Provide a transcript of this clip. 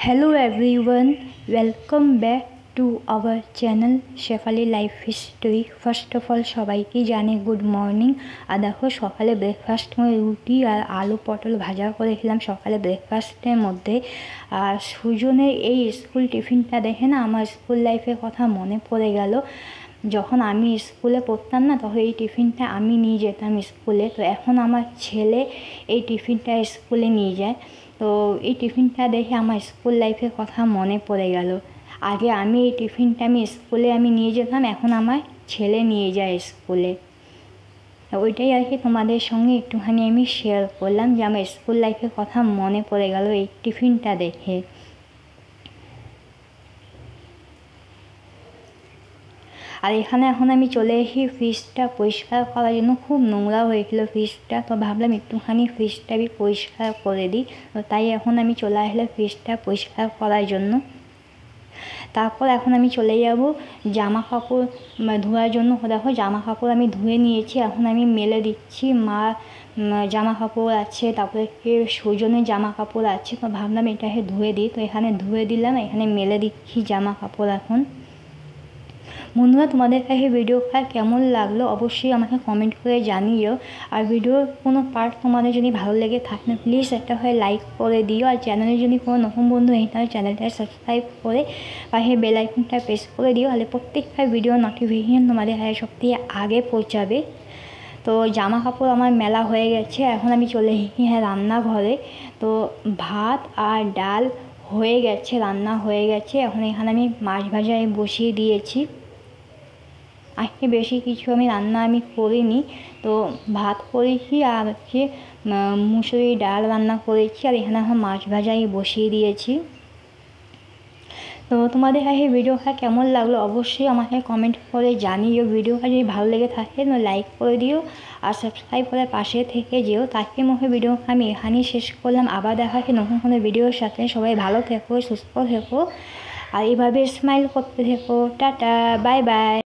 Hello everyone, welcome back to our channel Shefali Life History. First of all সবাইকে জানে good morning. আর দেখো সকালে breakfast রুটি আর আলু পটল ভাজা করেছিলাম সকালে ব্রেকফাস্টের মধ্যে। আর সুজনের এই স্কুল টিফিনটা দেখে না আমার স্কুল লাইফের কথা মনে পড়ে গেল। যখন আমি স্কুলে পড়তাম না তখন এই টিফিনটা আমি নিয়ে যেতাম স্কুলে। তো এখন আমার ছেলে এই টিফিনটা স্কুলে নিয়ে যায়। তো এই টিফিনটা দেখে আমার স্কুল লাইফের কথা মনে পড়ে গেল। আগে আমি এই টিফিনটা স্কুলে নিয়ে যেতাম, এখন আমার ছেলে নিয়ে যায় স্কুলে। ওইটাই আর কি তোমাদের সঙ্গে একটুখানি আমি শেয়ার করলাম যে আমার স্কুল লাইফের কথা মনে পড়ে গেল এই টিফিনটা দেখে। আর এখানে এখন আমি চলে এসেছি ফ্রিজটা পরিষ্কার করার জন্য। খুব নোংরা হয়েছিল ফ্রিজটা, তো ভাবলাম একটুখানি ফ্রিজটা আমি পরিষ্কার করে দিই। তো তাই এখন আমি চলে আসলাম ফ্রিজটা পরিষ্কার করার জন্য। তারপর এখন আমি চলে যাব জামা কাপড় ধোয়ার জন্য। দেখো জামা কাপড় আমি ধুয়ে নিয়েছি, এখন আমি মেলে দিচ্ছি। মা জামা কাপড় আছে, তারপরে সুজনের জামা কাপড় আছে, তো ভাবলাম এটাকে ধুয়ে দিই। তো এখানে ধুয়ে দিলাম, এখানে মেলে দিচ্ছি জামা কাপড় এখন। বন্ধুরা, তোমাদের কাছে ভিডিওটা কেমন লাগলো অবশ্যই আমাকে কমেন্ট করে জানিও। আর ভিডিওর কোনো পার্ট তোমাদের যদি ভালো লেগে থাকে প্লিজ একটা হয়ে লাইক করে দিও। আর চ্যানেলে যদি কোনো নতুন বন্ধু হয় তাহলে চ্যানেলটা সাবস্ক্রাইব করে পাশে বেল আইকনটা প্রেস করে দিও, তাহলে প্রত্যেকটা ভিডিও নোটিফিকেশন তোমাদের কাছে সবথেকে আগে পৌঁছাবে। তো জামা কাপড় আমার মেলা হয়ে গেছে, এখন আমি চলে এসেছি রান্নাঘরে। তো ভাত আর ডাল হয়ে গেছে, রান্না হয়ে গেছে। এখন এখানে আমি মাছ ভাজা বসিয়ে দিয়েছি। আজকে বেশি কিছু রান্না করিনি। তো ভাত করেছি আর মুসুরি ডাল রান্না করেছি, আর এখানে এখন মাছ ভাজাই বসিয়ে দিয়েছি। তো তোমাদের কাছে ভিডিওটা কেমন লাগলো অবশ্যই আমাকে কমেন্ট করে জানিও। ভিডিওটা যদি ভালো লেগে থাকে লাইক করে দিও আর সাবস্ক্রাইব করে পাশে থেকে যেও। তাকে মুখে ভিডিওটা আমি এখানেই শেষ করলাম। আবার দেখা হচ্ছে নতুন কোনো ভিডিওর সাথে। সবাই ভালো থেকো, সুস্থ থেকো, আর এইভাবে স্মাইল করতে থেকো। Tata, bye bye.